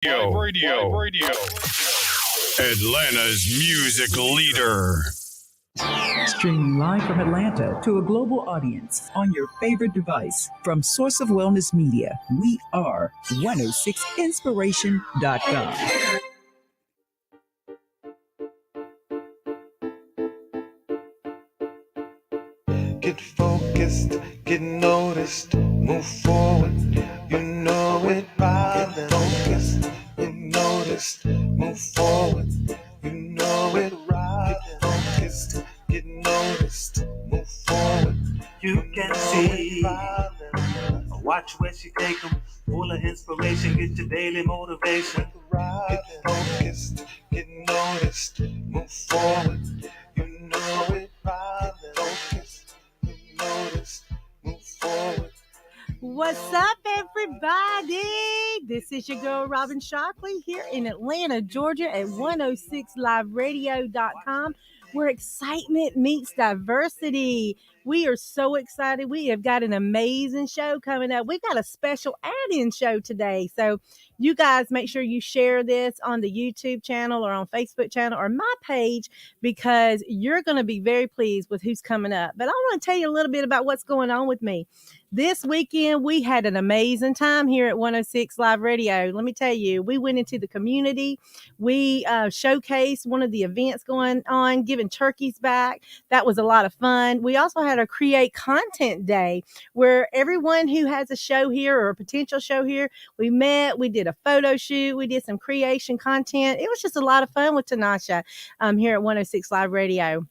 Radio. Atlanta's music leader. Streaming live from Atlanta to a global audience on your favorite device. From Source of Wellness Media, we are 106inspiration.com. Get focused, get noticed, move forward. You know it, right? Get focused, get noticed, move forward. You know it, right? Get focused, get noticed, move forward. You can see. Watch where she take them. Full of inspiration, get your daily motivation. Get focused, get noticed, move forward. You know it, right? Focused, get noticed, move forward. What's up, everybody? This is your girl, Robin Shockley, here in Atlanta, Georgia at 106liveradio.com, where excitement meets diversity. We are so excited. We have got an amazing show coming up. We've got a special add-in show today. So you guys make sure you share this on the YouTube channel or on Facebook channel or my page, because you're going to be very pleased with who's coming up. But I want to tell you a little bit about what's going on with me. This weekend, we had an amazing time here at 106 Live Radio. Let me tell you, we went into the community. We showcased one of the events going on, giving turkeys back. That was a lot of fun. We also had a Create Content Day where everyone who has a show here or a potential show here, we met, we did a photo shoot, we did some creation content. It was just a lot of fun with Tanasha here at 106 Live Radio.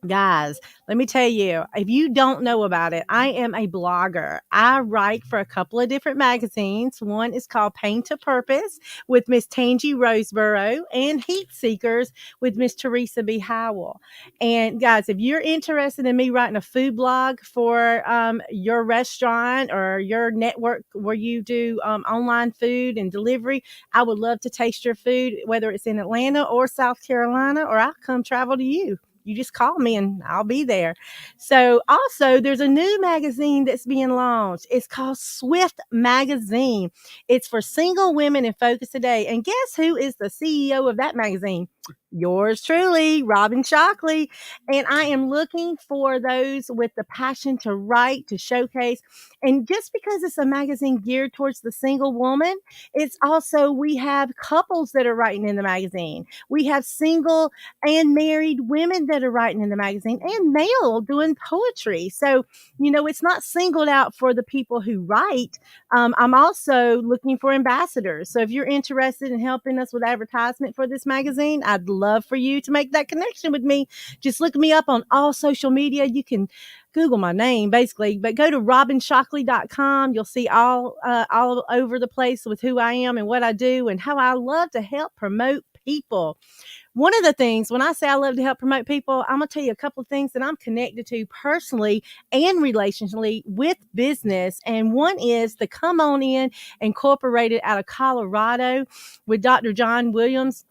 Guys, let me tell you, if you don't know about it, I am a blogger. I write for a couple of different magazines. One is called Pain to Purpose with Miss Tangi Roseborough, and Heat Seekers with Miss Teresa B. Howell. And guys, if you're interested in me writing a food blog for your restaurant or your network where you do online food and delivery, I would love to taste your food, whether it's in Atlanta or South Carolina, or I'll come travel to you. You just call me and I'll be there. So also there's a new magazine that's being launched. It's called Swift Magazine. It's for single women in focus today. And guess who is the CEO of that magazine? Yours truly, Robin Shockley. And I am looking for those with the passion to write, to showcase. And just because it's a magazine geared towards the single woman, it's also, we have couples that are writing in the magazine. We have single and married women that are writing in the magazine, and male doing poetry. So, you know, it's not singled out for the people who write. I'm also looking for ambassadors. So if you're interested in helping us with advertisement for this magazine, I'd love for you to make that connection with me. Just look me up on all social media. You can Google my name basically, but go to robinshockley.com. You'll see all over the place with who I am and what I do and how I love to help promote people. One of the things, when I say I love to help promote people, I'm going to tell you a couple of things that I'm connected to personally and relationally with business. And one is the Come On In Incorporated out of Colorado with Dr. John Williams.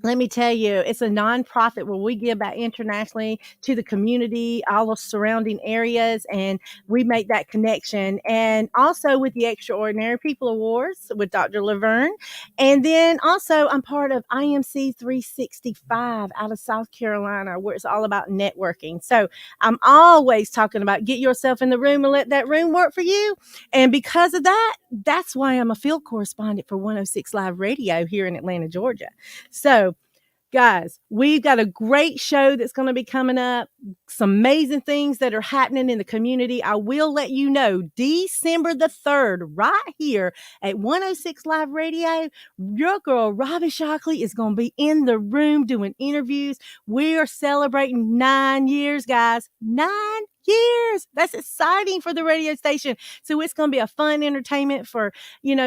Let me tell you, it's a nonprofit where we give back internationally to the community, all the surrounding areas, and we make that connection. And also with the Extraordinary People Awards with Dr. Laverne. And then also I'm part of IMC 365 out of South Carolina, where it's all about networking. So I'm always talking about get yourself in the room and let that room work for you. And because of that, that's why I'm a field correspondent for 106 Live Radio here in Atlanta, Georgia. So, guys, we've got a great show that's going to be coming up. Some amazing things that are happening in the community. I will let you know December the 3rd, right here at 106 Live Radio. Your girl, Robin Shockley, is going to be in the room doing interviews. We are celebrating 9 years, guys. 9 years. That's exciting for the radio station. So it's going to be a fun entertainment for,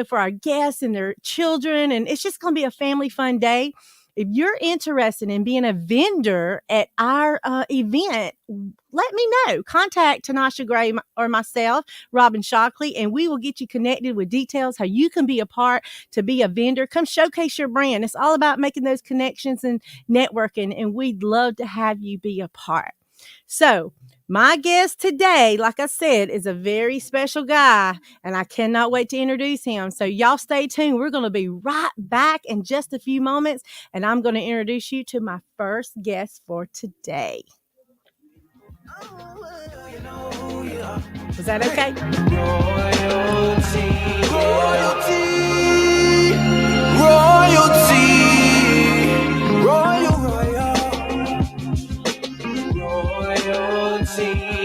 for our guests and their children. And it's just going to be a family fun day. If you're interested in being a vendor at our event, let me know. Contact Tanasha Gray or myself, Robin Shockley, and we will get you connected with details how you can be a part to be a vendor. Come showcase your brand. It's all about making those connections and networking, and we'd love to have you be a part. So My guest today, like I said, is a very special guy, and I cannot wait to introduce him. So y'all stay tuned. We're going to be right back in just a few moments, and I'm going to introduce you to my first guest for today. Was that okay?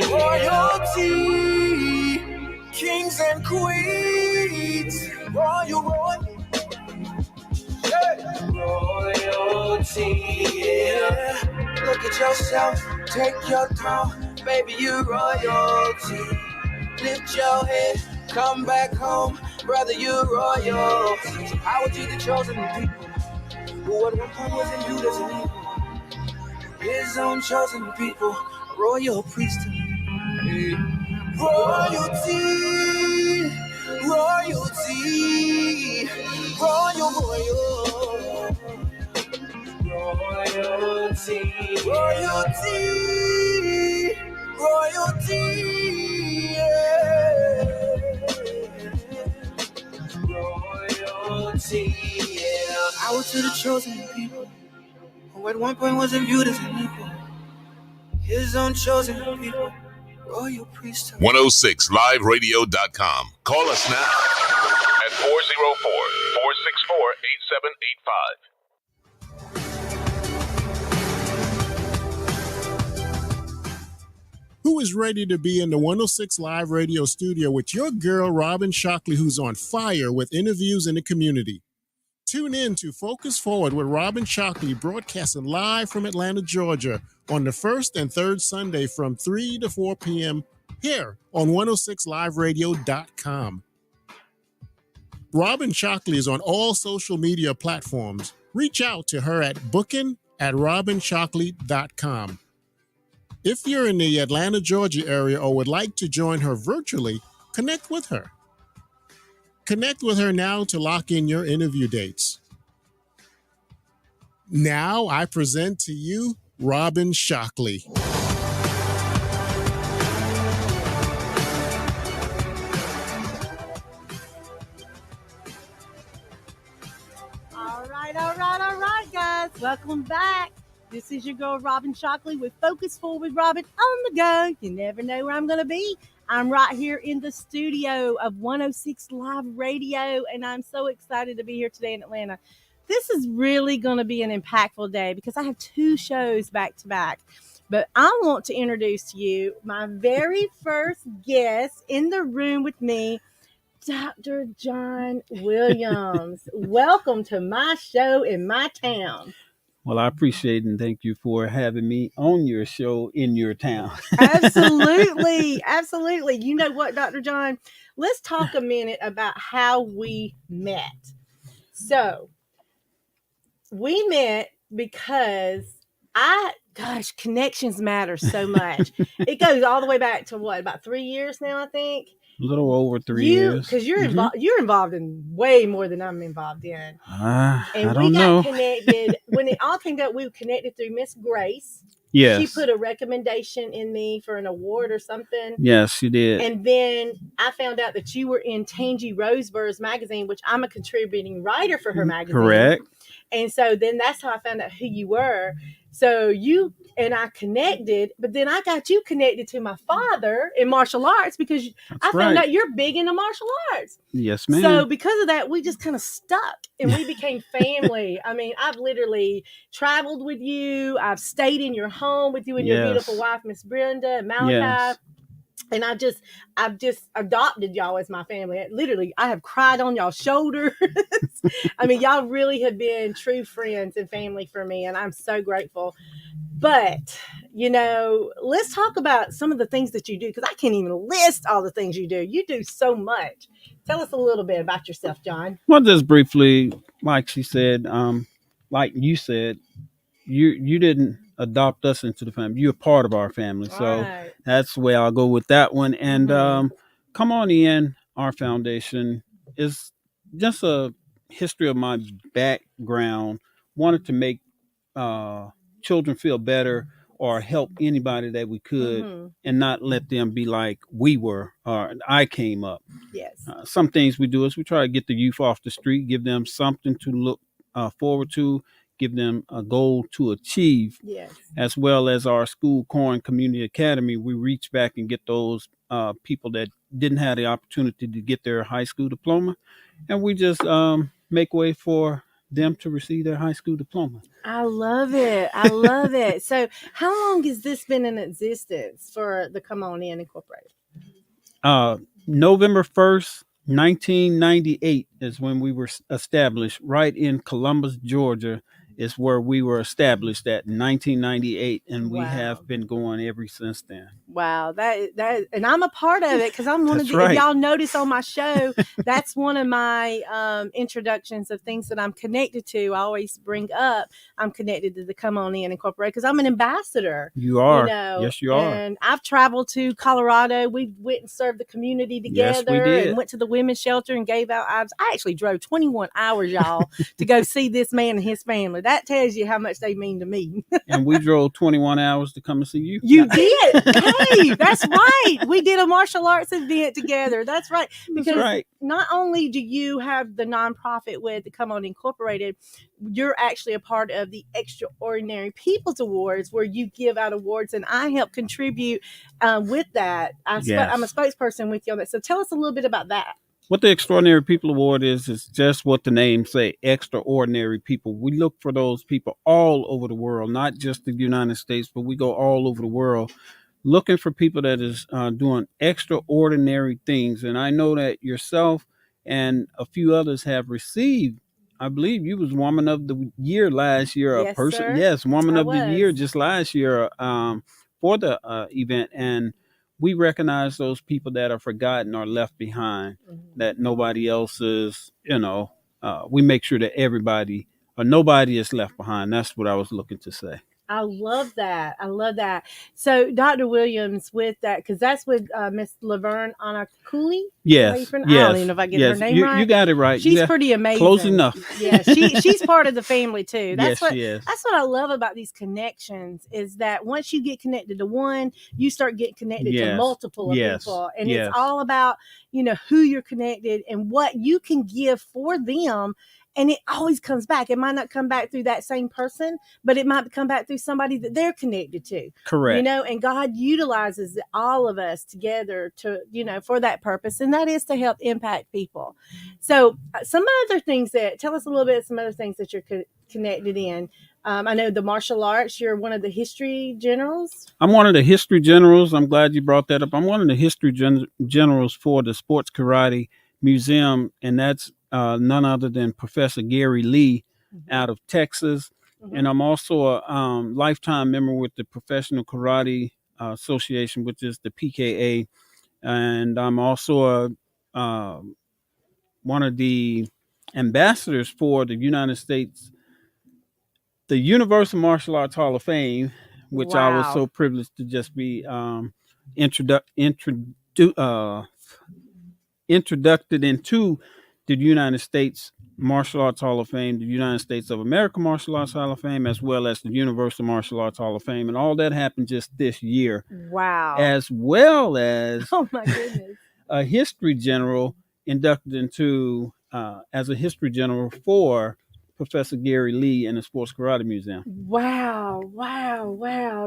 Royalty, kings and queens, royalty, yeah. Look at yourself, take your throne, baby, you royalty. Lift your head, come back home, brother, you royalty. So power to the chosen people, who at one point was imbued as an equal. His own chosen people, a royal priesthood. Hey. Royalty, royalty, royal, royalty, royalty, royalty, yeah. Royalty, yeah. Power to the chosen people, who at one point wasn't viewed as an equal. His own chosen people, royal priesthood. 106liveradio.com. Call us now at 404-464-8785. Who is ready to be in the 106 Live Radio studio with your girl, Robin Shockley, who's on fire with interviews in the community? Tune in to Focus Forward with Robin Shockley, broadcasting live from Atlanta, Georgia, on the first and third Sunday from 3 to 4 p.m. here on 106liveradio.com. Robin Shockley is on all social media platforms. Reach out to her at booking@robinshockley.com. If you're in the Atlanta, Georgia area or would like to join her virtually, connect with her. Connect with her now to lock in your interview dates. Now I present to you Robin Shockley. All right, guys. Welcome back. This is your girl, Robin Shockley, with Focus Forward with Robin on the go. You never know where I'm going to be. I'm right here in the studio of 106 Live Radio, and I'm so excited to be here today in Atlanta. This is really going to be an impactful day because I have two shows back to back. But I want to introduce to you my very first guest in the room with me, Dr. John Williams. Welcome to my show in my town. Well, I appreciate and thank you for having me on your show in your town. Absolutely. Absolutely. You know what, Dr. John? Let's talk a minute about how we met. So, we met because connections matter so much. It goes all the way back to what, about 3 years now, I think? A little over 3 years. Because you're involved in way more than I'm involved in. And I don't know. Connected when it all came up. We were connected through Miss Grace. Yes. She put a recommendation in me for an award or something. Yes, she did. And then I found out that you were in Tangi Rosebur's magazine, which I'm a contributing writer for her magazine. Correct. And so then that's how I found out who you were. So you and I connected, but then I got you connected to my father in martial arts because I found out you're big into martial arts. Yes, ma'am. So because of that, we just kind of stuck and we became family. I mean, I've literally traveled with you. I've stayed in your home with you and your beautiful wife, Miss Brenda and Malachi. Yes. And I've just adopted y'all as my family. I have cried on y'all's shoulders. I mean, y'all really have been true friends and family for me, and I'm so grateful. But, let's talk about some of the things that you do, because I can't even list all the things you do. You do so much. Tell us a little bit about yourself, John. Well, just briefly, like she said, like you said, you didn't adopt us into the family. You're part of our family. So that's the way I'll go with that one. And Come On In, our foundation, is just a history of my background. Wanted to make children feel better, or help anybody that we could, and not let them be like we were or I came up. Yes. Some things we do is we try to get the youth off the street, give them something to look forward to, give them a goal to achieve. Yes. As well as our school corn community academy, we reach back and get those people that didn't have the opportunity to get their high school diploma, and we just make way for them to receive their high school diploma. I love it. I love it. So how long has this been in existence for the Come On In Incorporated? November 1st, 1998 is when we were established, right in Columbus, Georgia, is where we were established at 1998, and we have been going ever since then. Wow, that and I'm a part of it because I'm one of the. Right. If y'all notice on my show, that's one of my introductions of things that I'm connected to. I always bring up I'm connected to the Come On In Incorporated because I'm an ambassador. You are, you know, yes, you are. And I've traveled to Colorado. We went and served the community together. Yes, we did. And went to the women's shelter and gave out items. I actually drove 21 hours, y'all, to go see this man and his family. That tells you how much they mean to me. And we drove 21 hours to come and see you. You did. Hey, that's right. We did a martial arts event together. That's right. Because not only do you have the nonprofit with the Come On Incorporated, you're actually a part of the Extraordinary People's Awards, where you give out awards, and I help contribute with that. I'm a spokesperson with you on that. So tell us a little bit about that. What the Extraordinary People Award is just what the name say, extraordinary people. We look for those people all over the world, not just the United States, but we go all over the world looking for people that is doing extraordinary things. And I know that yourself and a few others have received, I believe you was Woman of the Year last year. Yes, sir. Yes, Woman of was. the Year just last year for the event. And we recognize those people that are forgotten or left behind, that nobody else is, we make sure that everybody or nobody is left behind. That's what I was looking to say. I love that. I love that. So, Dr. Williams, with that, because that's with Miss Laverne Anakuli. Yes. I don't even know if I get her name right. You got it right. She's pretty amazing. Close enough. Yeah, she's part of the family too. That's she is. That's what I love about these connections, is that once you get connected to one, you start getting connected to multiple of people. And it's all about, who you're connected and what you can give for them. And it always comes back. It might not come back through that same person, but it might come back through somebody that they're connected to. Correct. And God utilizes all of us together to, for that purpose. And that is to help impact people. So some other things tell us a little bit, some other things that you're connected in. I know the martial arts, you're one of the history generals. I'm one of the history generals. I'm glad you brought that up. I'm one of the history generals for the Sports Karate Museum, and that's none other than Professor Gary Lee out of Texas. And I'm also a lifetime member with the Professional Karate Association, which is the PKA. And I'm also one of the ambassadors for the United States, the Universal Martial Arts Hall of Fame, which I was so privileged to just be introduced into the United States Martial Arts Hall of Fame, the United States of America Martial Arts Hall of Fame, as well as the Universal Martial Arts Hall of Fame. And all that happened just this year. Wow. As well as oh my goodness, a history general inducted into as a history general for Professor Gary Lee in the Sports Karate Museum. Wow.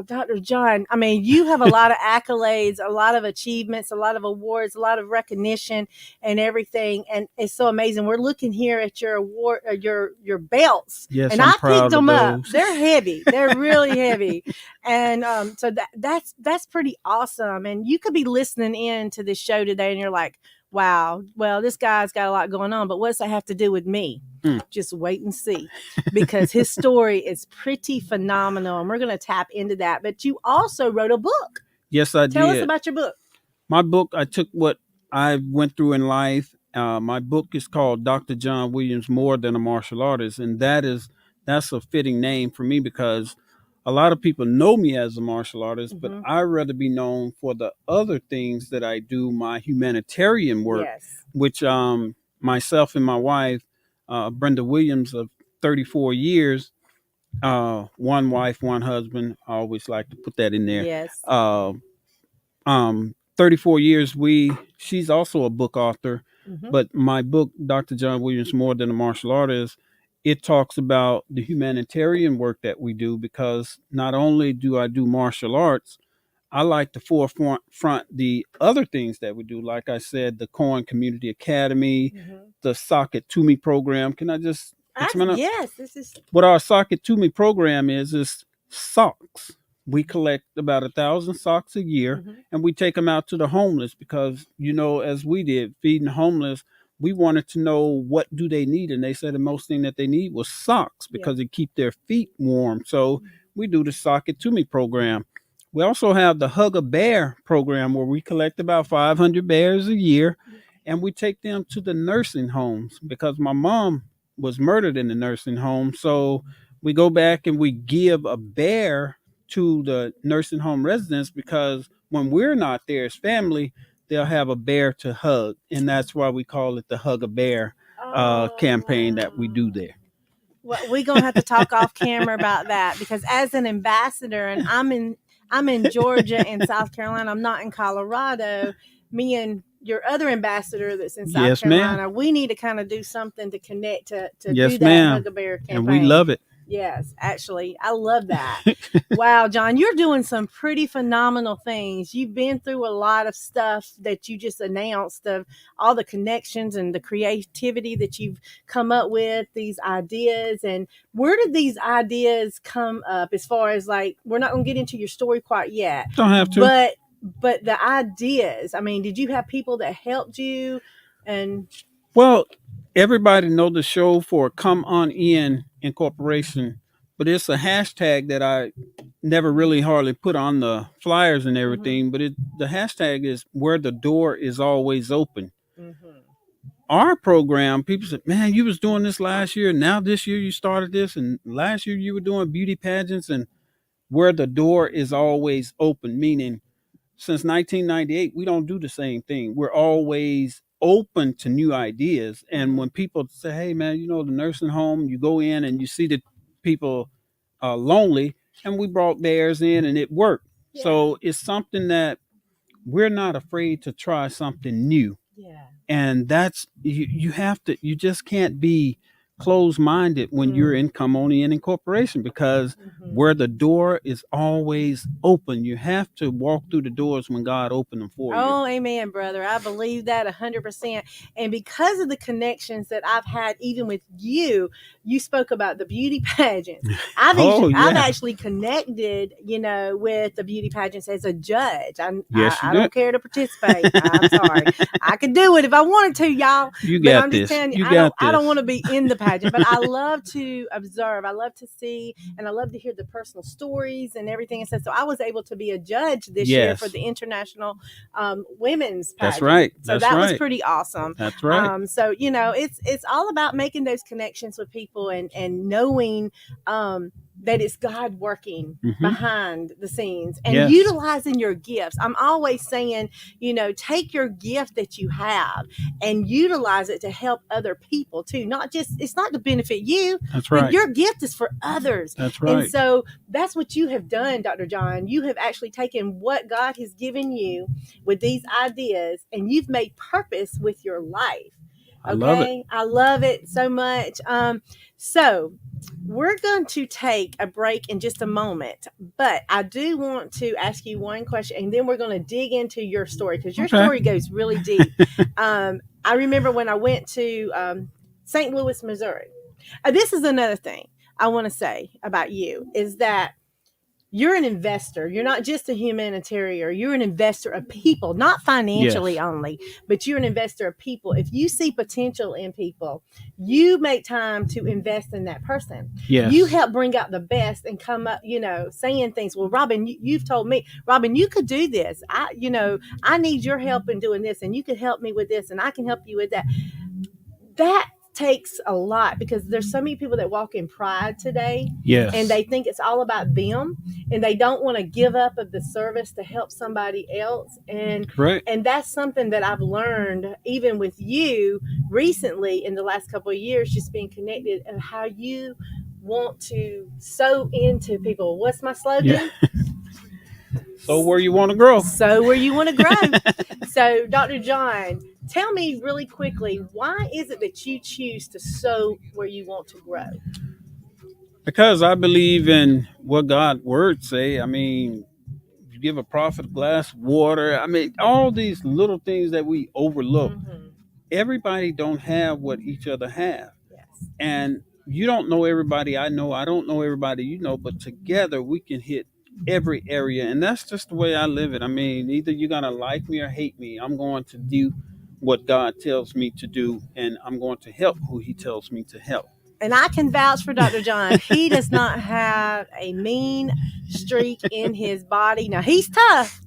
Dr. John, I mean, you have a lot of accolades, a lot of achievements, a lot of awards, a lot of recognition and everything. And it's so amazing. We're looking here at your award, your belts. Yes, and I picked them up. They're heavy. They're really heavy. And so that's pretty awesome. And you could be listening in to this show today and you're like, wow, well, this guy's got a lot going on, but what's that have to do with me? Just wait and see, because his story is pretty phenomenal, and we're going to tap into that. But you also wrote a book. Yes, I did. Tell us about your book. My book, I took what I went through in life. My book is called Dr. John Williams, More Than a Martial Artist, and that's a fitting name for me because a lot of people know me as a martial artist, but I'd rather be known for the other things that I do, my humanitarian work, which myself and my wife, Brenda Williams, of 34 years, one wife, one husband. I always like to put that in there. Yes. 34 years. She's also a book author, Mm-hmm. but my book, Dr. John Williams, More Than a Martial Artist, it talks about the humanitarian work that we do, because not only do I do martial arts, I like to forefront the other things that we do. Like I said, the Coin Community Academy, the Sock It To Me program. Can I just explain? Yes, this is What our Sock It To Me program is socks. We collect about 1,000 socks a year, and we take them out to the homeless, because, as we did feeding homeless, we wanted to know what do they need, and they said the most thing that they need was socks, because it keep their feet warm. So we do the Sock It To Me program. We also have the Hug a Bear program, where we collect about 500 bears a year, and we take them to the nursing homes, because my mom was murdered in the nursing home. So we go back and we give a bear to the nursing home residents, because when we're not there as family, they'll have a bear to hug. And that's why we call it the Hug a Bear campaign that we do there. Well, we're gonna have to talk off camera about that, because as an ambassador, and I'm in Georgia and South Carolina, I'm not in Colorado. Me and your other ambassador that's in South Carolina, we need to kind of do something to connect to do that Hug a Bear campaign. And we love it. Yes, actually, I love that. Wow, John, you're doing some pretty phenomenal things. You've been through a lot of stuff that you just announced, of all the connections and the creativity that you've come up with, these ideas. And where did these ideas come up, as far as, like, we're not going to get into your story quite yet. Don't have to. But the ideas, I mean, did you have people that helped you? And well, everybody know the show for Come On In Incorporation, but it's a hashtag that I never really hardly put on the flyers and everything. But the hashtag is Where the Door Is Always Open. Our program, people said, man, you was doing this last year. Now this year you started this, and last year you were doing beauty pageants. And where the door is always open, meaning since 1998, we don't do the same thing. We're always open to new ideas. And when people say, hey, man, the nursing home, you go in and you see the people lonely, and we brought bears in and it worked. Yeah. So it's something that we're not afraid to try something new. Yeah. And that's, you have to, you just can't be closed-minded when you're in Come On In Incorporation, because where the door is always open, you have to walk through the doors when God opened them for you. Oh, amen, brother. I believe that 100%. And because of the connections that I've had, even with you spoke about the beauty pageants. I've actually connected, with the beauty pageants as a judge. I don't care to participate. I'm sorry. I could do it if I wanted to, y'all. You got I'm this. Just telling you, I don't want to be in the pageant, but I love to observe. I love to see, and I love to hear the personal stories and everything. And so I was able to be a judge this year for the International Women's Pageant. That's right. So that was pretty awesome. That's right. So, it's all about making those connections with people and knowing that it's God working behind the scenes and utilizing your gifts. I'm always saying, take your gift that you have and utilize it to help other people too. It's not to benefit you. That's right. But your gift is for others. That's right. And so that's what you have done, Dr. John. You have actually taken what God has given you with these ideas, and you've made purpose with your life. Okay? Love it. I love it so much. So we're going to take a break in just a moment, but I do want to ask you one question, and then we're going to dig into your story, because your story goes really deep. I remember when I went to St. Louis, Missouri. This is another thing I want to say about you, is that you're an investor. You're not just a humanitarian. You're an investor of people, not financially only, but you're an investor of people. If you see potential in people, you make time to invest in that person. Yes. You help bring out the best and come up, saying things. Well, Robin, you've told me, Robin, you could do this. I need your help in doing this, and you could help me with this, and I can help you with that. That takes a lot, because there's so many people that walk in pride today. Yes. And they think it's all about them, and they don't want to give up of the service to help somebody else. And and that's something that I've learned even with you recently in the last couple of years, just being connected, of how you want to sow into people. What's my slogan? Yeah. So where you want to grow. So where you want to grow. So, Dr. John, tell me really quickly, why is it that you choose to sow where you want to grow? Because I believe in what God's words say. I mean, you give a prophet a glass of water. I mean, all these little things that we overlook. Mm-hmm. Everybody don't have what each other have. Yes. And you don't know everybody I know. I don't know everybody you know, but together we can hit every area. And that's just the way I live it. I mean, either you're going to like me or hate me. I'm going to do what God tells me to do, and I'm going to help who he tells me to help. And I can vouch for Dr. John. He does not have a mean streak in his body. Now, he's tough.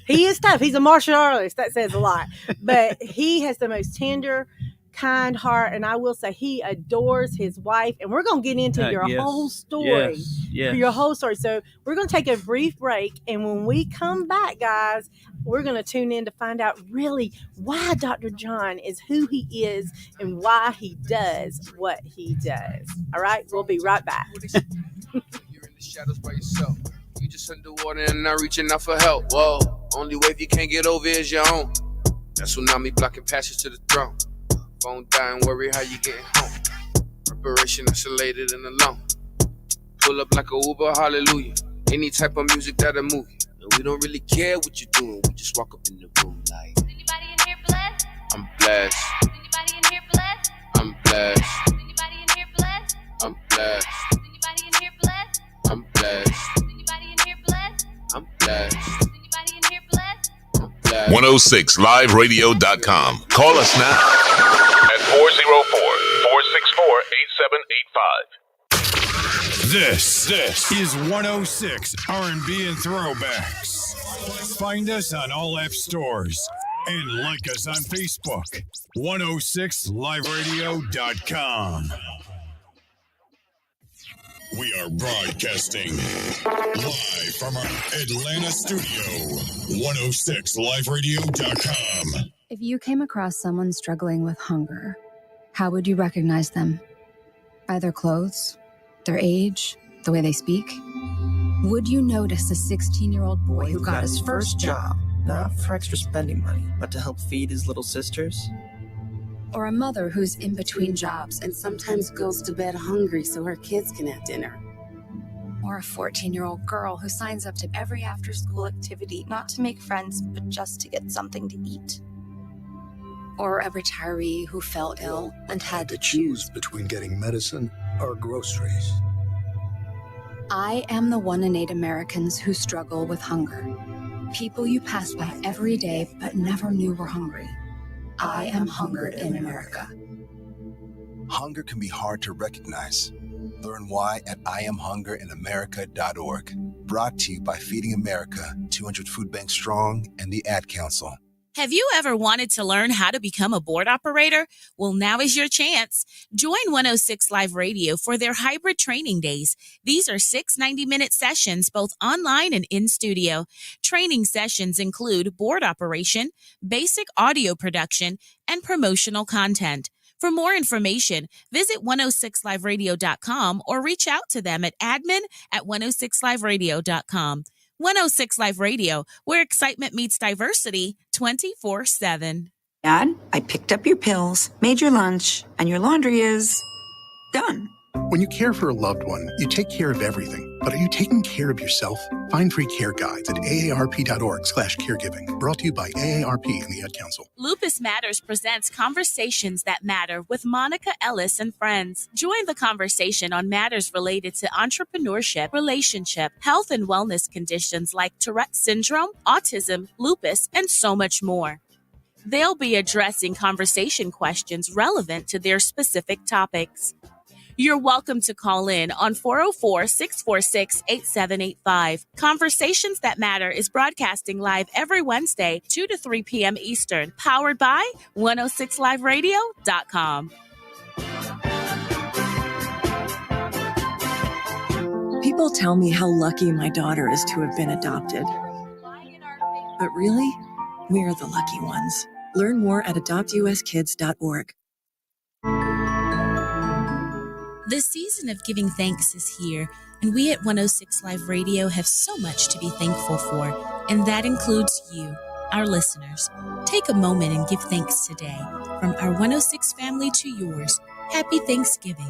He is tough. He's a martial artist. That says a lot. But he has the most tender, kind heart. And I will say he adores his wife. And we're going to get into your whole story. Yes. Your whole story. So we're going to take a brief break. And when we come back, guys, we're going to tune in to find out really why Dr. John is who he is and why he does what he does. All right? We'll be right back. You're in the shadows by yourself. You just underwater and not reaching out for help. Whoa, only wave you can't get over is your own. That tsunami blocking passage to the throne. Phone dying, worry how you getting home. Preparation isolated and alone. Pull up like a Uber, hallelujah. Any type of music that'll move you. And we don't really care what you're doing. We just walk up in the room like, anybody in here blessed? I'm blessed. Anybody in here blessed? I'm blessed. Anybody in here blessed? I'm blessed. Anybody in here blessed? I'm blessed. Anybody in here blessed? I'm blessed. Anybody in here blessed? I'm blessed. 106liveradio.com. Call us now At 404-464-8785. This is 106 R&B and Throwbacks. Find us on all app stores and like us on Facebook. 106liveradio.com. We are broadcasting live from our Atlanta studio. 106liveradio.com. If you came across someone struggling with hunger, how would you recognize them? By their clothes, their age, the way they speak? Would you notice a 16-year-old boy who got his first job, not for extra spending money, but to help feed his little sisters? or a mother who's in between jobs and sometimes goes to bed hungry so her kids can have dinner? Or a 14-year-old girl who signs up to every after-school activity, not to make friends, but just to get something to eat? Or a retiree who fell ill and had to choose between getting medicine or groceries. I am the 1 in 8 Americans who struggle with hunger. People you pass by every day but never knew were hungry. I am hungered in America. Hunger can be hard to recognize. Learn why at IamHungerInAmerica.org. Brought to you by Feeding America, 200 Food Banks Strong, and the Ad Council. Have you ever wanted to learn how to become a board operator? Well, now is your chance. Join 106 Live Radio for their hybrid training days. These are 6 90-minute sessions, both online and in studio. Training sessions include board operation, basic audio production, and promotional content. For more information, visit 106liveradio.com or reach out to them at admin@106liveradio.com. 106 Live Radio, where excitement meets diversity 24/7. Dad, I picked up your pills, made your lunch, and your laundry is done. When you care for a loved one, you take care of everything. But are you taking care of yourself? Find free care guides at aarp.org/caregiving. Brought to you by AARP and the Ad Council. Lupus Matters presents Conversations That Matter with Monica Ellis and friends. Join the conversation on matters related to entrepreneurship, relationship, health and wellness conditions like Tourette syndrome, autism, lupus, and so much more. They'll be addressing conversation questions relevant to their specific topics. You're welcome to call in on 404-646-8785. Conversations That Matter is broadcasting live every Wednesday, 2 to 3 p.m. Eastern, powered by 106liveradio.com. People tell me how lucky my daughter is to have been adopted. But really, we're the lucky ones. Learn more at adoptuskids.org. The season of giving thanks is here, and we at 106 Live Radio have so much to be thankful for, and that includes you, our listeners. Take a moment and give thanks today. From our 106 family to yours, happy Thanksgiving.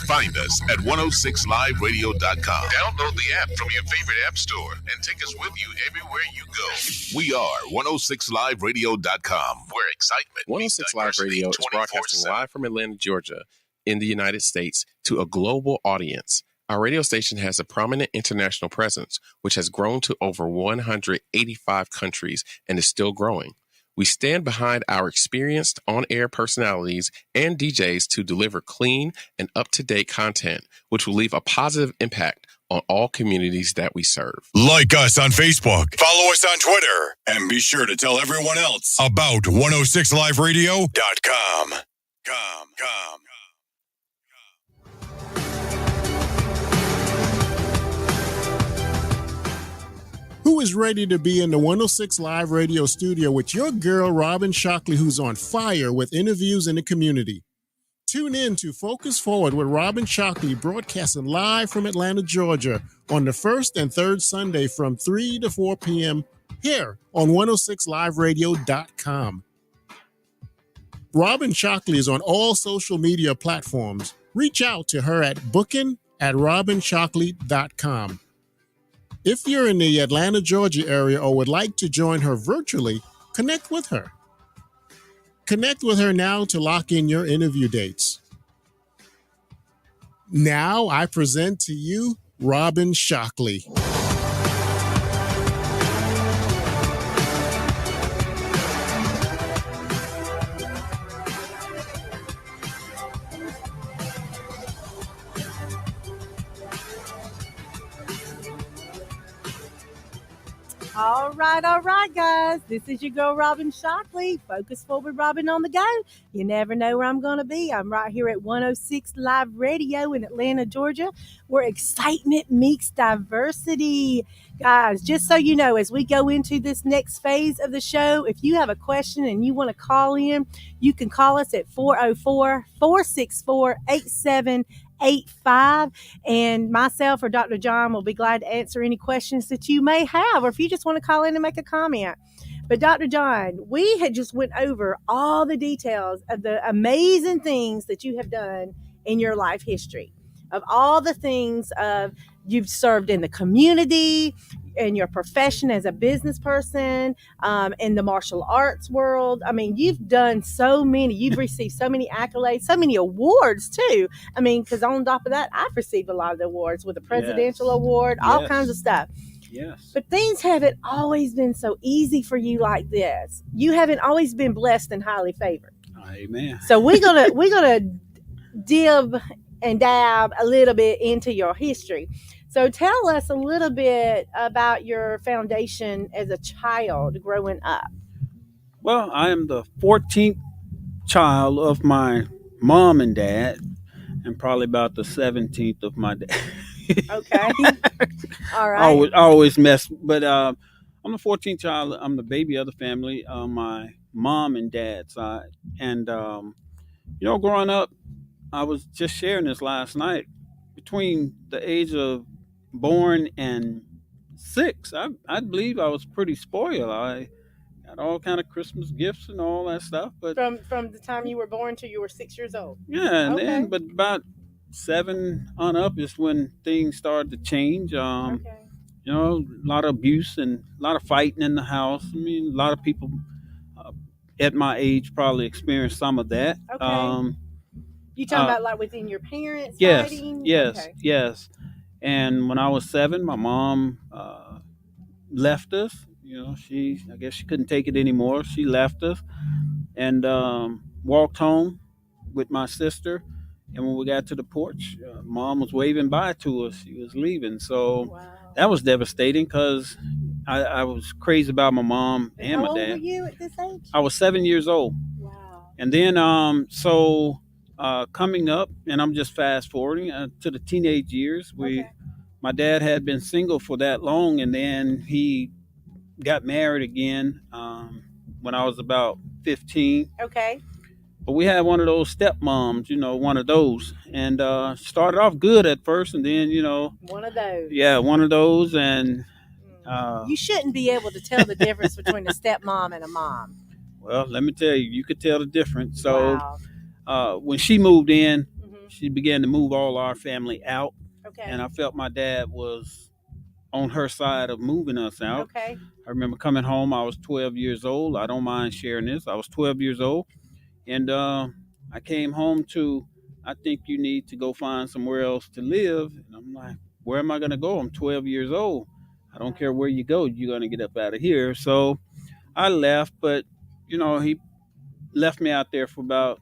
Find us at 106liveradio.com. Download the app from your favorite app store and take us with you everywhere you go. We are 106liveradio.com, where excitement 106 Live Radio is broadcasting live from Atlanta, Georgia, in the United States to a global audience. Our radio station has a prominent international presence, which has grown to over 185 countries and is still growing. We stand behind our experienced on-air personalities and DJs to deliver clean and up-to-date content, which will leave a positive impact on all communities that we serve. Like us on Facebook, follow us on Twitter, and be sure to tell everyone else about 106liveradio.com. Who is ready to be in the 106 Live Radio studio with your girl, Robin Shockley, who's on fire with interviews in the community? Tune in to Focus Forward with Robin Shockley, broadcasting live from Atlanta, Georgia, on the first and third Sunday from 3 to 4 p.m. here on 106liveradio.com. Robin Shockley is on all social media platforms. Reach out to her at booking@robinshockley.com. If you're in the Atlanta, Georgia area or would like to join her virtually, connect with her. Connect with her now to lock in your interview dates. Now I present to you Robin Shockley. All right, guys. This is your girl, Robin Shockley. Focus Forward, Robin on the go. You never know where I'm going to be. I'm right here at 106 Live Radio in Atlanta, Georgia, where excitement meets diversity. Guys, just so you know, as we go into this next phase of the show, if you have a question and you want to call in, you can call us at 404-464-8785, and myself or Dr. John will be glad to answer any questions that you may have, or if you just want to call in and make a comment. But Dr. John, we had just went over all the details of the amazing things that you have done in your life history, of all the things of you've served in the community, in your profession as a business person, in the martial arts world. I mean, you've done so many. You've received so many accolades, so many awards too. I mean, because on top of that, I've received a lot of the awards with a presidential award, all kinds of stuff. Yes. But things haven't always been so easy for you like this. You haven't always been blessed and highly favored. Amen. So we're gonna dib and dab a little bit into your history. So tell us a little bit about your foundation as a child growing up. Well, I am the 14th child of my mom and dad, and probably about the 17th of my dad. Okay. All right. I always mess, but I'm the 14th child. I'm the baby of the family on my mom and dad's side. And, growing up, I was just sharing this last night. Between the age of born and 6, I believe I was pretty spoiled. I got all kind of Christmas gifts and all that stuff. But from the time you were born till you were 6 years old. Yeah, and then but about 7 on up is when things started to change. A lot of abuse and a lot of fighting in the house. I mean, a lot of people at my age probably experienced some of that. Okay. You talking about like within your parents yes, fighting? Yes. And when I was 7, my mom left us. I guess she couldn't take it anymore. She left us and walked home with my sister. And when we got to the porch, Mom was waving bye to us. She was leaving. So that was devastating because I was crazy about my mom and my dad. How old were you at this age? I was 7 years old. Wow. And then, coming up, and I'm just fast forwarding to the teenage years, my dad had been single for that long, and then he got married again when I was about 15. Okay. But we had one of those stepmoms, one of those, and started off good at first, and then one of those. Yeah, one of those, and you shouldn't be able to tell the difference between a stepmom and a mom. Well, let me tell you, you could tell the difference. So, when she moved in, she began to move all our family out, and I felt my dad was on her side of moving us out. Okay. I remember coming home. I was 12 years old. I don't mind sharing this. I was 12 years old, and I came home to, I think you need to go find somewhere else to live. And I'm like, where am I going to go? I'm 12 years old. I don't care where you go. You're going to get up out of here. So I left, but, he left me out there for about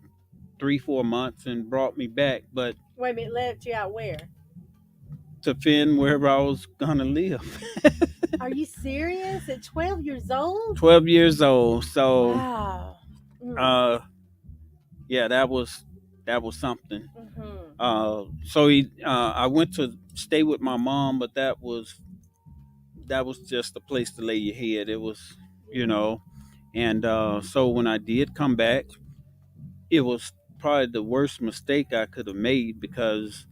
3-4 months and brought me back. But wait a minute, left you out where? To Finn, wherever I was going to live. Are you serious? At 12 years old? 12 years old. So, wow. Yeah, that was something. So I went to stay with my mom, but that was just a place to lay your head. It was, and so when I did come back, it was probably the worst mistake I could have made, because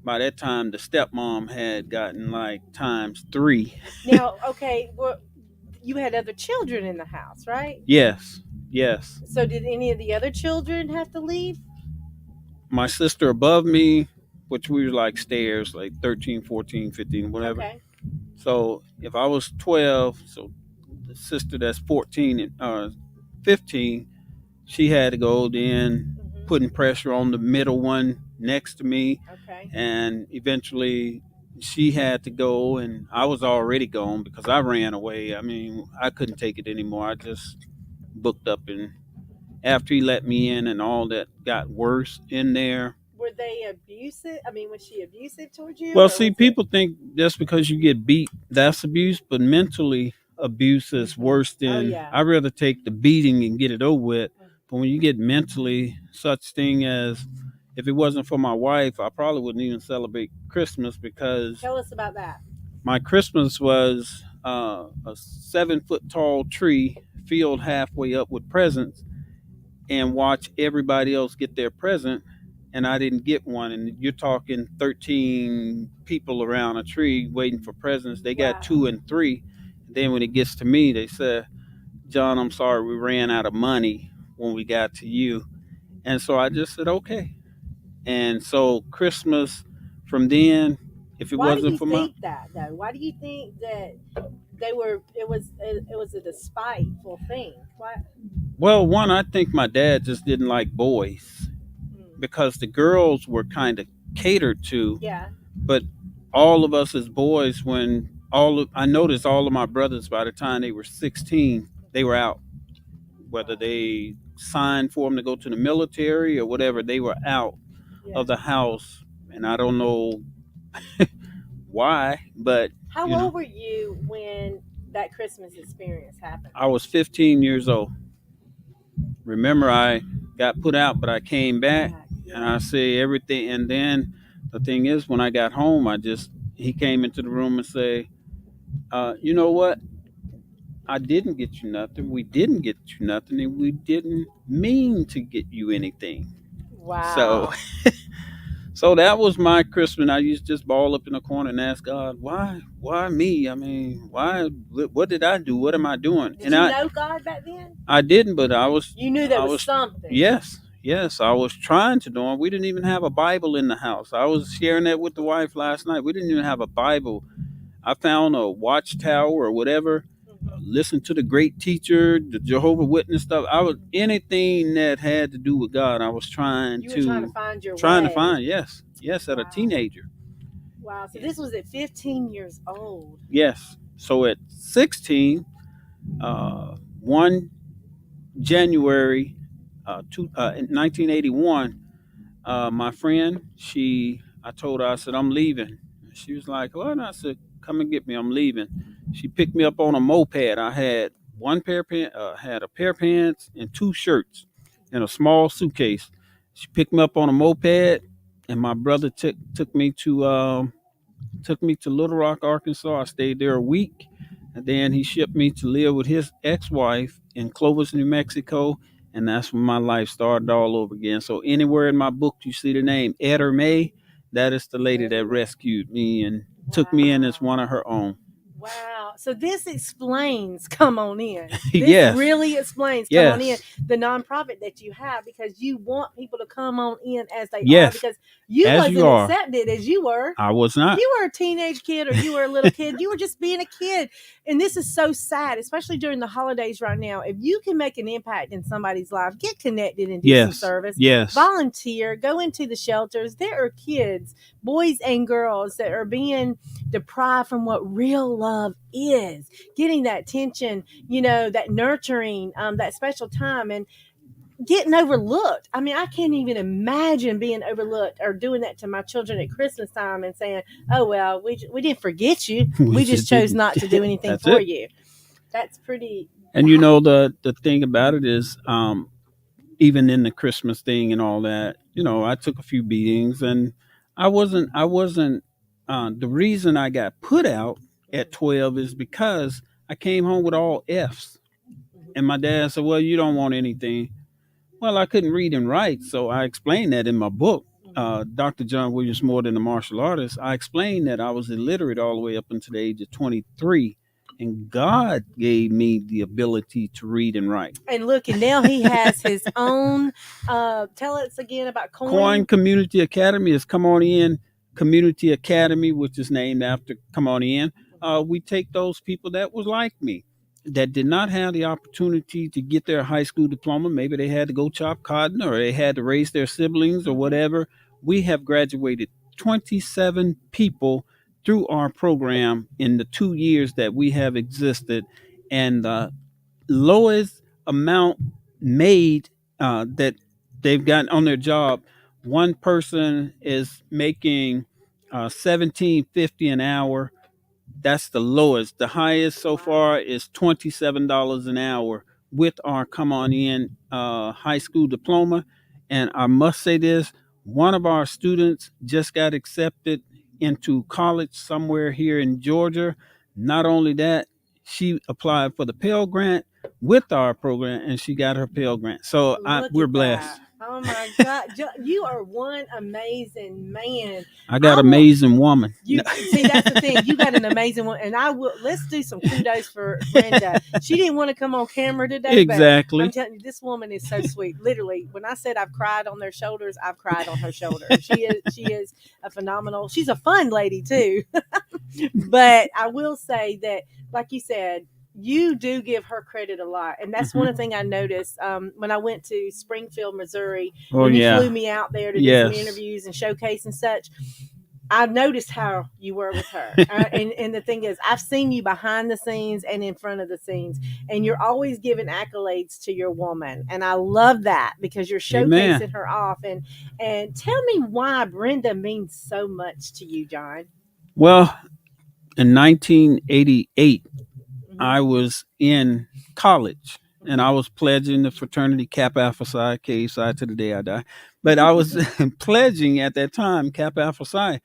by that time the stepmom had gotten like times 3. Now, okay, well, you had other children in the house, right? Yes. So did any of the other children have to leave? My sister above me, which we were like stairs, like 13, 14, 15, whatever. Okay. So if I was 12, so the sister that's 14 and 15, she had to go then, putting pressure on the middle one next to me. Okay. And eventually she had to go, and I was already gone because I ran away. I mean, I couldn't take it anymore. I just booked up, and after he let me in and all that got worse in there. Were they abusive? I mean, was she abusive towards you? Well, see, people think just because you get beat, that's abuse, but mentally abuse is worse than, I'd rather take the beating and get it over with. But when you get mentally, such thing as, if it wasn't for my wife, I probably wouldn't even celebrate Christmas, because Tell us about that. My Christmas was a 7-foot tall tree filled halfway up with presents, and watch everybody else get their present, and I didn't get one. And you're talking 13 people around a tree waiting for presents. They got 2 and 3. Then when it gets to me, they said, John, I'm sorry, we ran out of money when we got to you. And so I just said, okay. And so Christmas from then, if it wasn't for my... Why do you think that, though? Why do you think that it was a despiteful thing? Why? Well, one, I think my dad just didn't like boys, because the girls were kind of catered to. Yeah. But all of us as boys, I noticed all of my brothers, by the time they were 16, they were out. Whether they signed for them to go to the military or whatever, they were out of the house. And I don't know why, but... How old were you when that Christmas experience happened? I was 15 years old. Remember, I got put out, but I came back, and I say everything. And then the thing is, when I got home, he came into the room and say, you know what? I didn't get you nothing. We didn't get you nothing, and we didn't mean to get you anything. Wow. So that was my Christmas. I used to just ball up in the corner and ask God, why me? I mean, what did I do? What am I doing? Did you know God back then? I didn't, but You knew there was something. Yes, I was trying to do it. We didn't even have a Bible in the house. I was sharing that with the wife last night. We didn't even have a Bible. I found a watchtower or whatever, listened to the great teacher, the Jehovah's Witness stuff. Anything that had to do with God, I was trying to find your way. Yes, as a teenager. Wow, so this was at 15 years old. Yes. So at 16, 1 January 1981, my friend, I told her, I said, I'm leaving. She was like, what? And I said, come and get me, I'm leaving. She picked me up on a moped. I had had a pair of pants and 2 shirts and a small suitcase. She picked me up on a moped, and my brother took me to Little Rock, Arkansas. I stayed there a week, and then he shipped me to live with his ex-wife in Clovis, New Mexico. And that's when my life started all over again. So anywhere in my book you see the name Ed or May, that is the lady that rescued me and took me in as one of her own. Wow. So this explains Come On In. This Yes. really explains Come On In, the nonprofit that you have, because you want people to come on in as they are, because you As wasn't you are. accepted as you were. I was not. You were a teenage kid or you were a little kid. You were just being a kid. And this is so sad, especially during the holidays right now. If you can make an impact in somebody's life, get connected and do some service. Yes. Volunteer, go into the shelters. There are kids, boys and girls, that are being deprived from what real love is, getting that attention, that nurturing, that special time, and getting overlooked. I mean, I can't even imagine being overlooked or doing that to my children at Christmas time and saying, "Oh well, we didn't forget you. We just chose not to do anything for you." That's pretty. And the thing about it is, even in the Christmas thing and all that, I took a few beatings, and I wasn't. The reason I got put out at 12 is because I came home with all F's, and my dad said, "Well, you don't want anything." Well, I couldn't read and write, so I explained that in my book, Dr. John Williams More Than a Martial Artist. I explained that I was illiterate all the way up until the age of 23, and God gave me the ability to read and write. And look, and now he has his own. Tell us again about Coin Community Academy is Come On In Community Academy, which is named after Come On In. We take those people that was like me, that did not have the opportunity to get their high school diploma. Maybe they had to go chop cotton, or they had to raise their siblings or whatever. We have graduated 27 people through our program in the 2 years that we have existed. And the lowest amount made that they've gotten on their job, one person is making $17.50 an hour. That's the lowest. The highest so far is $27 an hour with our Come On In high school diploma. And I must say this, one of our students just got accepted into college somewhere here in Georgia. Not only that, she applied for the Pell Grant with our program, and she got her Pell Grant. So we're blessed. Oh my God, you are one amazing man. I got amazing woman. You see, that's the thing. You got an amazing one, and let's do some kudos for Brenda. She didn't want to come on camera today. Exactly. But I'm telling you, this woman is so sweet. Literally, when I said I've cried on their shoulders, I've cried on her shoulder. She is a phenomenal. She's a fun lady too. But I will say that, like you said, you do give her credit a lot. And that's one of the things I noticed when I went to Springfield, Missouri, when you flew me out there to do some interviews and showcase and such. I noticed how you were with her. And the thing is, I've seen you behind the scenes and in front of the scenes, and you're always giving accolades to your woman. And I love that, because you're showcasing her off. And tell me why Brenda means so much to you, John. Well, in 1988, I was in college, and I was pledging the fraternity Kappa Alpha Psi, K Psi to the day I die. But I was pledging at that time Kappa Alpha Psi,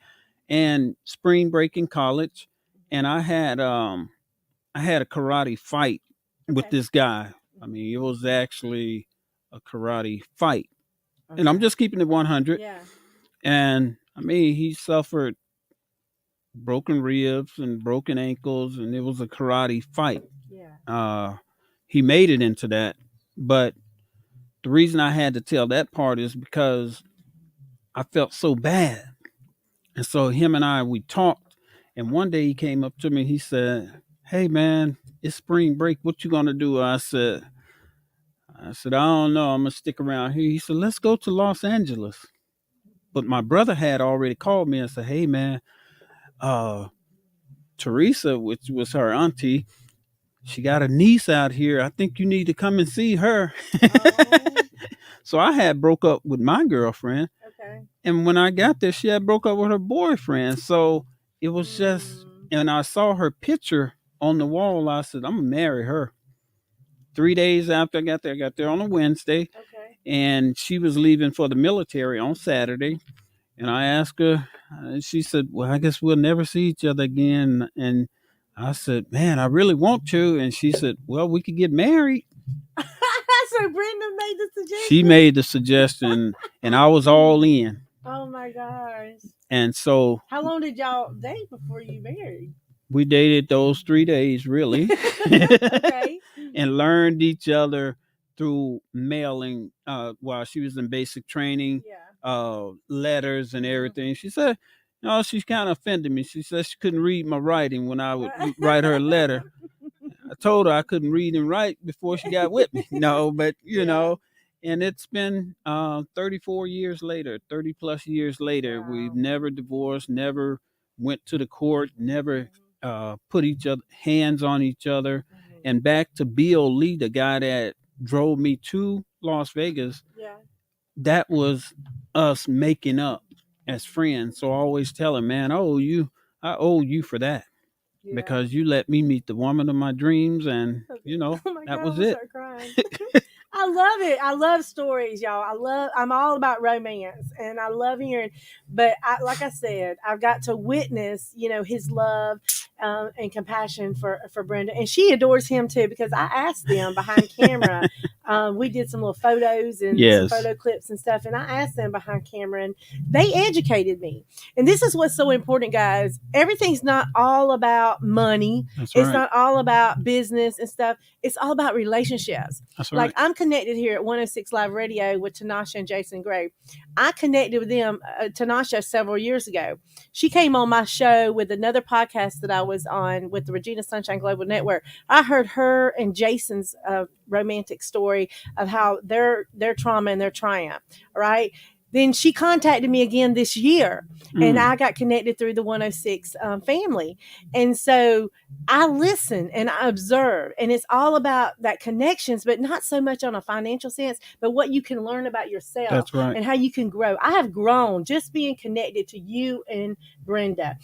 and spring break in college, and I had a karate fight with this guy. I mean, it was actually a karate fight, and I'm just keeping it 100. Yeah. And I mean, he suffered broken ribs and broken ankles, and it was a karate fight. Yeah. He made it into that, but the reason I had to tell that part is because I felt so bad. And so him and we talked, and one day he came up to me, he said, "Hey man, it's spring break, what you gonna do?" I said, I don't know, I'm gonna stick around here. He said, "Let's go to Los Angeles." But my brother had already called me and said, "Hey man, Teresa, which was her auntie, she got a niece out here. I think you need to come and see her." So I had broke up with my girlfriend. Okay. And when I got there, she had broke up with her boyfriend. So it was just, and I saw her picture on the wall. I said, I'm going to marry her. 3 days after I got there on a Wednesday. Okay. And she was leaving for the military on Saturday. And I asked her, she said, "Well, I guess we'll never see each other again." And I said, "Man, I really want to." And she said, "Well, we could get married." So Brenda made the suggestion. She made the suggestion, and I was all in. Oh my gosh! And so, how long did y'all date before you married? We dated those 3 days, really. Okay. And learned each other through mailing while she was in basic training, letters and everything. She said, she's kind of offended me. She said she couldn't read my writing when I would write her a letter. I told her I couldn't read and write before she got with me. No, but you know, and it's been 34 years later, 30 plus years later. Wow. We've never divorced, never went to the court, never put each other hands on each other. And back to Bill Lee, the guy that drove me to Las Vegas, that was us making up as friends. So I always tell him, man, I owe you for that. Yeah. Because you let me meet the woman of my dreams, and that was it. I love it. I love stories, y'all. I'm all about romance, and I love hearing. But like I said, I've got to witness, his love and compassion for Brenda, and she adores him too. Because I asked them behind camera. We did some little photos and some photo clips and stuff, and I asked them behind camera, and they educated me. And this is what's so important, guys. Everything's not all about money. It's not all about business and stuff. It's all about relationships. That's right. Like I'm connected here at 106 Live Radio with Tanasha and Jason Gray. I connected with them, Tanasha, several years ago. She came on my show with another podcast that I was on with the Regina Sunshine Global Network. I heard her and Jason's romantic story of how their trauma and their triumph. Right. Then she contacted me again this year, and I got connected through the 106 family. And so I listen and I observe, and it's all about that connections, but not so much on a financial sense, but what you can learn about yourself. That's right. And how you can grow. I have grown just being connected to you and Brenda,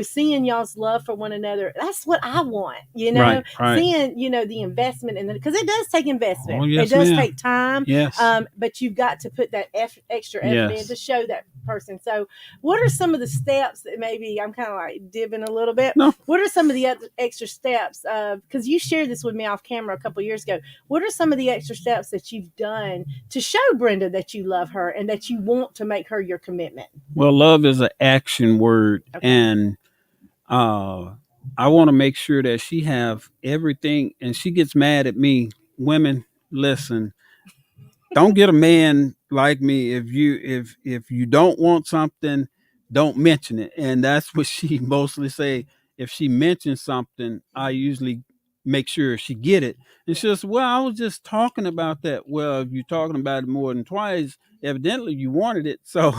seeing y'all's love for one another. That's what I want, right. Seeing, the investment in because it does take investment. Oh, yes, it does take time. Yes. But you've got to put that extra effort in to show that person. So what are some of the steps that maybe I'm kind of like dipping a little bit? No. What are some of the other extra steps? Because you shared this with me off camera a couple of years ago. What are some of the extra steps that you've done to show Brenda that you love her and that you want to make her your commitment? Well, love is an action word. Okay. And I want to make sure that she have everything, and she gets mad at me. Women, listen, don't get a man like me. If you don't want something, don't mention it. And that's what she mostly say. If she mentions something, I usually make sure she get it. And she says, well, I was just talking about that. Well, if you're talking about it more than twice, evidently you wanted it. So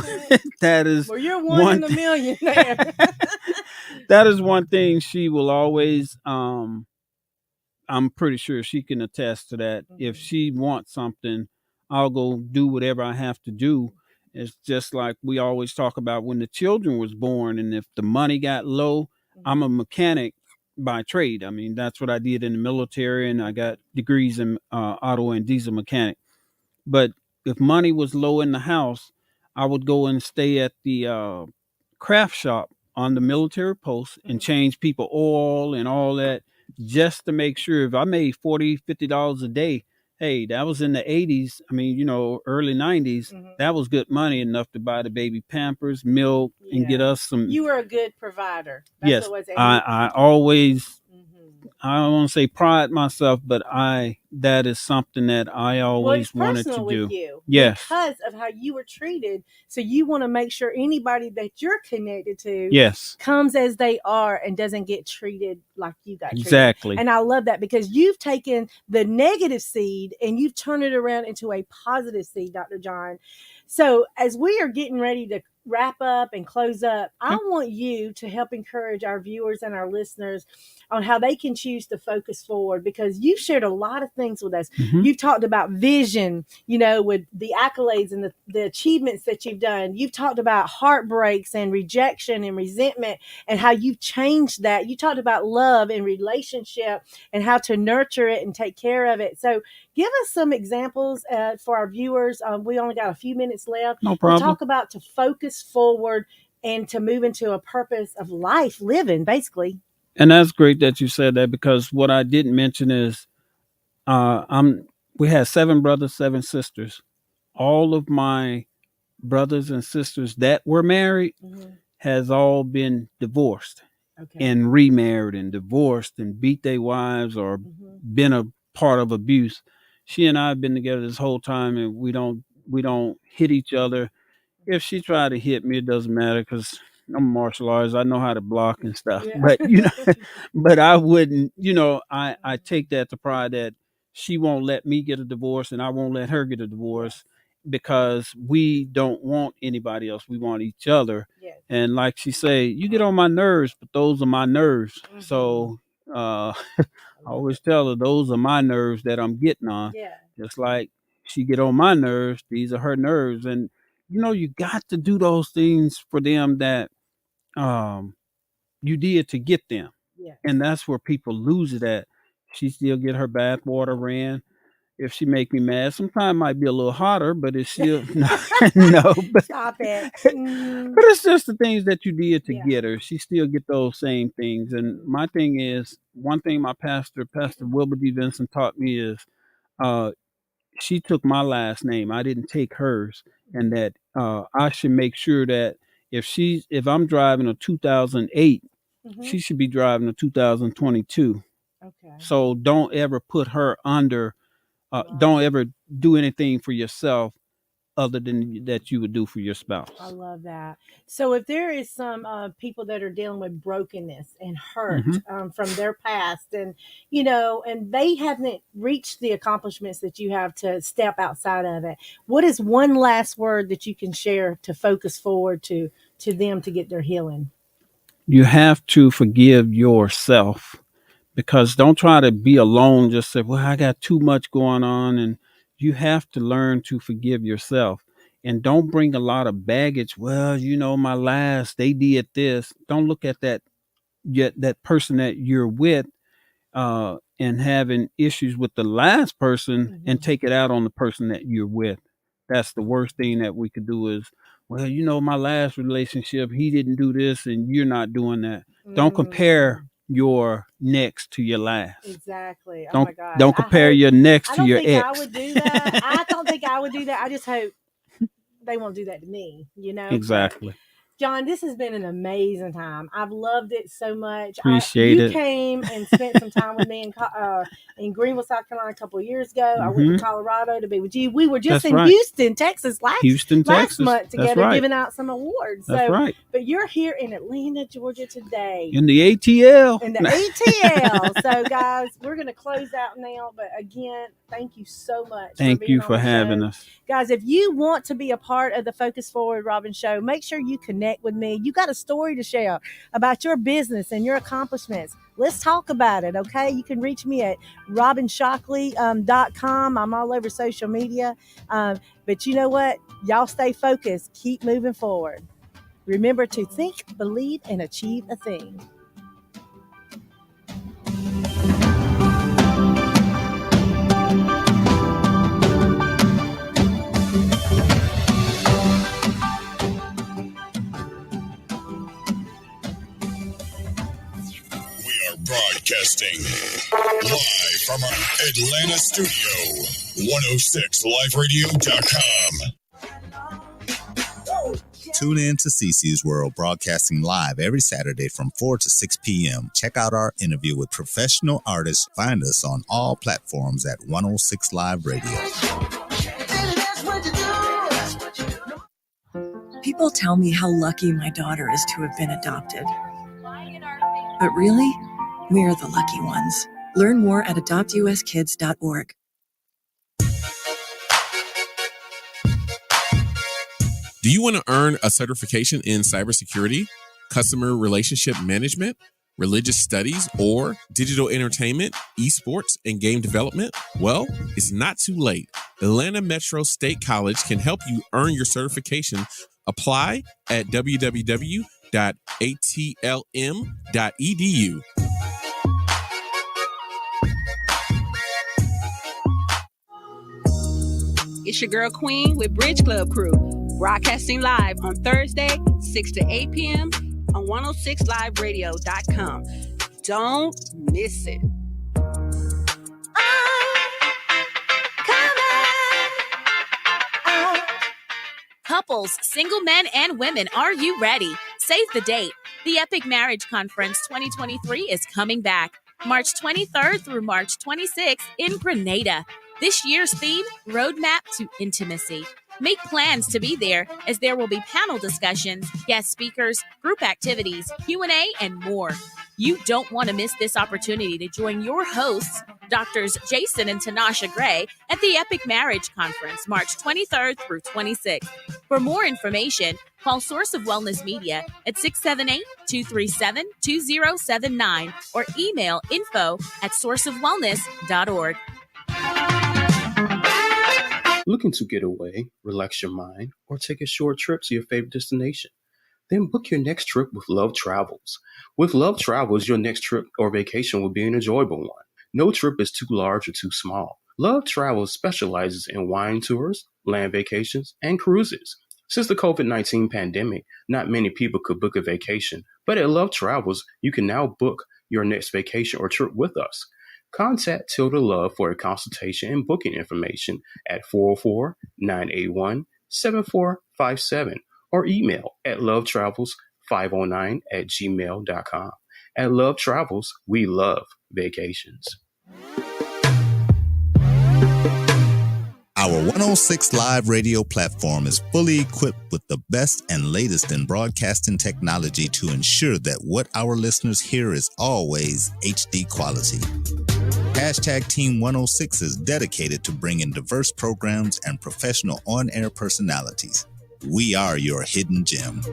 that is you're one in a million there. That is one thing she will always I'm pretty sure she can attest to that. Mm-hmm. If she wants something, I'll go do whatever I have to do. It's just like we always talk about when the children was born, and if the money got low, mm-hmm. I'm a mechanic by trade. I mean, that's what I did in the military, and I got degrees in auto and diesel mechanic. But if money was low in the house, I would go and stay at the craft shop on the military post and change people oil and all that, just to make sure if I made $40-50 a day, hey, that was in the 80s. I mean, early 90s, mm-hmm. that was good money enough to buy the baby Pampers, milk, and get us some. You were a good provider. That's yes, I always, mm-hmm. I don't want to say pride myself, but that is something that I always wanted to do. With you, yes, because of how you were treated. So you want to make sure anybody that you're connected to, yes, comes as they are and doesn't get treated like you got treated. Exactly. And I love that because you've taken the negative seed and you've turned it around into a positive seed, Dr. John. So as we are getting ready to wrap up and close up, I want you to help encourage our viewers and our listeners on how they can choose to focus forward, because you've shared a lot of things with us. Mm-hmm. You've talked about vision, with the accolades and the achievements that you've done. You've talked about heartbreaks and rejection and resentment and how you've changed that. You talked about love and relationship and how to nurture it and take care of it. So give us some examples for our viewers. We only got a few minutes left. No problem. We talk about to focus forward and to move into a purpose of life, living, basically. And that's great that you said that, because what I didn't mention is I'm we had 7 brothers, 7 sisters. All of my brothers and sisters that were married has all been divorced and remarried and divorced and beat their wives or been a part of abuse. She and I have been together this whole time, and we don't hit each other. If she tried to hit me, it doesn't matter because I'm a martial artist. I know how to block and stuff. Yeah. But but I wouldn't. I take that to pride that she won't let me get a divorce, and I won't let her get a divorce because we don't want anybody else. We want each other. Yes. And like she say, you get on my nerves, but those are my nerves. So I always tell her those are my nerves that I'm getting on. Yeah. Just like she get on my nerves, these are her nerves. And you got to do those things for them that you did to get them. Yeah. And that's where people lose it at. She still get her bath water ran. If she make me mad, sometimes it might be a little hotter, but it's still no. But, Stop it. but it's just the things that you did to get her. She still get those same things. And my thing is, one thing my Pastor Wilbur D. Vincent taught me is, she took my last name. I didn't take hers, and that I should make sure that if I'm driving a 2008, she should be driving a 2022. Okay. So don't ever put her under. Don't ever do anything for yourself other than that you would do for your spouse. I love that. So if there is some people that are dealing with brokenness and hurt from their past, and and they haven't reached the accomplishments that you have to step outside of it, what is one last word that you can share to focus forward to them to get their healing? You have to forgive yourself. Because don't try to be alone. Just say, well, I got too much going on. And you have to learn to forgive yourself. And don't bring a lot of baggage. Well, my last, they did this. Don't look at that person that you're with and having issues with the last person and take it out on the person that you're with. That's the worst thing that we could do is, well, my last relationship, he didn't do this and you're not doing that. Don't compare your next to your last. Exactly. Don't, oh my God. Don't compare your next to your ex. I would do that. I don't think I would do that. I just hope they won't do that to me, Exactly. But, John, this has been an amazing time. I've loved it so much. Appreciate it. You came and spent some time with me in Greenville, South Carolina a couple of years ago. I went to Colorado to be with you. We were just in Houston, Texas last month together giving out some awards. That's right. But you're here in Atlanta, Georgia today. In the ATL. In the ATL. So, guys, we're going to close out now. But again, thank you so much. Thank you for having us. Guys, if you want to be a part of the Focus Forward Robin Show, make sure you connect with me. You got a story to share about your business and your accomplishments. Let's talk about it, okay? You can reach me at robinshockley.com. I'm all over social media. But you know what? Y'all stay focused. Keep moving forward. Remember to think, believe, and achieve a thing. Broadcasting live from our Atlanta studio, 106liveradio.com. Tune in to CC's World, broadcasting live every Saturday from 4 to 6 p.m. Check out our interview with professional artists. Find us on all platforms at 106 Live Radio. People tell me how lucky my daughter is to have been adopted. But really, we're the lucky ones. Learn more at adoptuskids.org. Do you want to earn a certification in cybersecurity, customer relationship management, religious studies, or digital entertainment, esports, and game development? Well, it's not too late. Atlanta Metro State College can help you earn your certification. Apply at www.atlm.edu. It's your girl Queen with Bridge Club Crew, broadcasting live on Thursday, 6 to 8 p.m. on 106liveradio.com. Don't miss it. Couples, single men, and women, are you ready? Save the date. The Epic Marriage Conference 2023 is coming back March 23rd through March 26th in Grenada. This year's theme, Roadmap to Intimacy. Make plans to be there, as there will be panel discussions, guest speakers, group activities, Q&A, and more. You don't want to miss this opportunity to join your hosts, Doctors Jason and Tanasha Gray, at the Epic Marriage Conference, March 23rd through 26th. For more information, call Source of Wellness Media at 678-237-2079 or email info@sourceofwellness.org. Looking to get away, relax your mind, or take a short trip to your favorite destination? Then book your next trip with Love Travels. With Love Travels, your next trip or vacation will be an enjoyable one. No trip is too large or too small. Love Travels specializes in wine tours, land vacations, and cruises. Since the COVID-19 pandemic, not many people could book a vacation, but at Love Travels, you can now book your next vacation or trip with us. Contact Tilda Love for a consultation and booking information at 404-981-7457 or email at lovetravels509@gmail.com. At Love Travels, we love vacations. Our 106 Live radio platform is fully equipped with the best and latest in broadcasting technology to ensure that what our listeners hear is always HD quality. Hashtag Team 106 is dedicated to bringing diverse programs and professional on-air personalities. We are your hidden gem.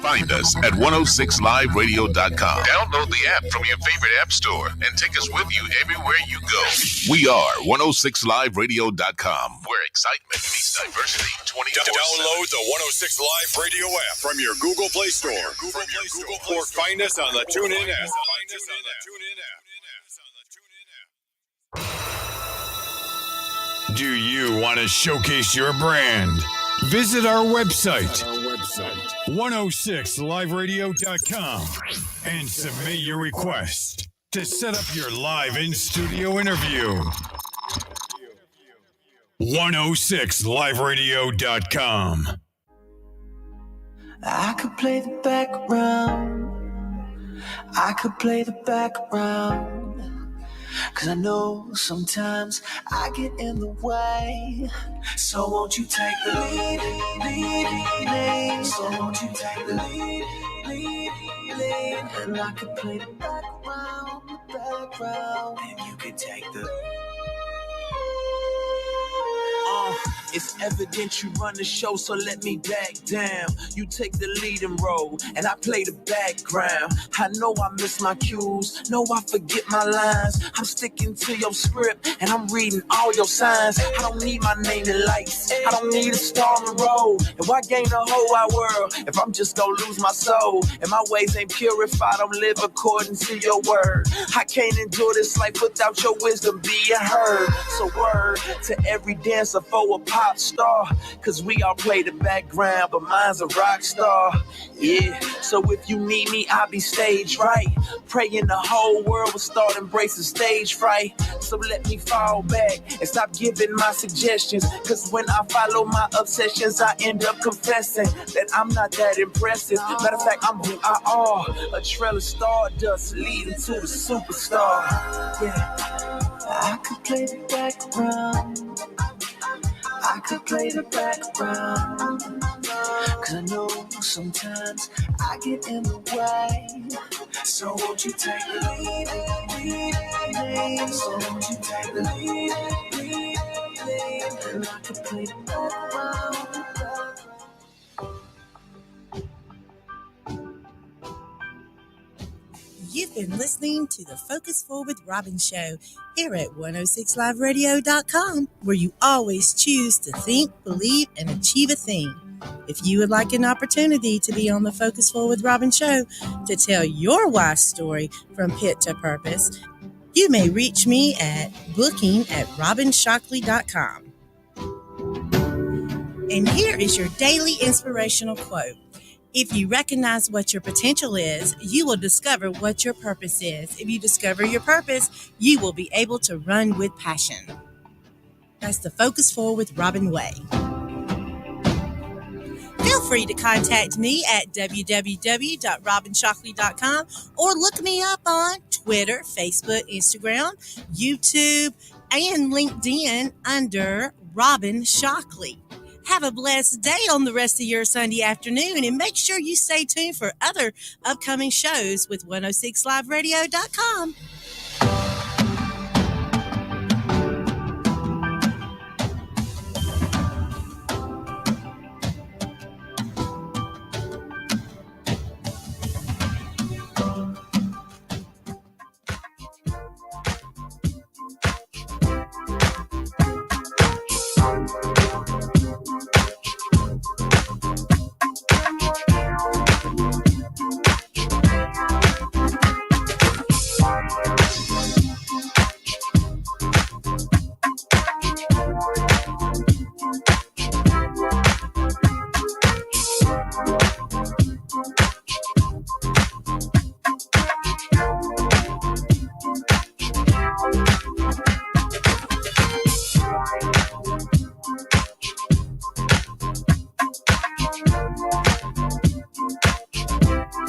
Find us at 106liveradio.com. Download the app from your favorite app store and take us with you everywhere you go. We are 106liveradio.com, where excitement meets diversity 24/7. Download the 106 Live Radio app from your Google Play Store. Or find us on the TuneIn app. Do you want to showcase your brand? Visit our website, 106liveradio.com, and submit your request to set up your live in-studio interview. 106liveradio.com. I could play the background. I could play the background. 'Cause I know sometimes I get in the way. So won't you take the lead? So won't you take the lead? And I could play the background. And you could take the it's evident you run the show, so let me back down. You take the leading role, and I play the background. I know I miss my cues, know I forget my lines. I'm sticking to your script, and I'm reading all your signs. I don't need my name in lights, I don't need a star in the road. And why gain the whole wide world if I'm just gonna lose my soul? And my ways ain't pure if I don't live according to your word. I can't endure this life without your wisdom being heard. So word to every dancer for a pop star, 'cause we all play the background, but mine's a rock star. Yeah, so if you need me, I'll be stage right. Praying the whole world will start embracing stage fright. So let me fall back and stop giving my suggestions, 'cause when I follow my obsessions, I end up confessing that I'm not that impressive. Matter of fact, I'm who I are, a trail of stardust leading to the superstar. Yeah, I could play the background. I could play the background, 'cause I know sometimes I get in the way. So won't you take the lead? So won't you take the lead? And I could play the background. You've been listening to the Focus Forward with Robin show here at 106liveradio.com, where you always choose to think, believe, and achieve a thing. If you would like an opportunity to be on the Focus Forward with Robin show to tell your why story from pit to purpose, you may reach me at booking@robinshockley.com. And here is your daily inspirational quote. If you recognize what your potential is, you will discover what your purpose is. If you discover your purpose, you will be able to run with passion. That's the Focus Forward with Robin way. Feel free to contact me at www.robinshockley.com or look me up on Twitter, Facebook, Instagram, YouTube, and LinkedIn under Robin Shockley. Have a blessed day on the rest of your Sunday afternoon, and make sure you stay tuned for other upcoming shows with 106liveradio.com.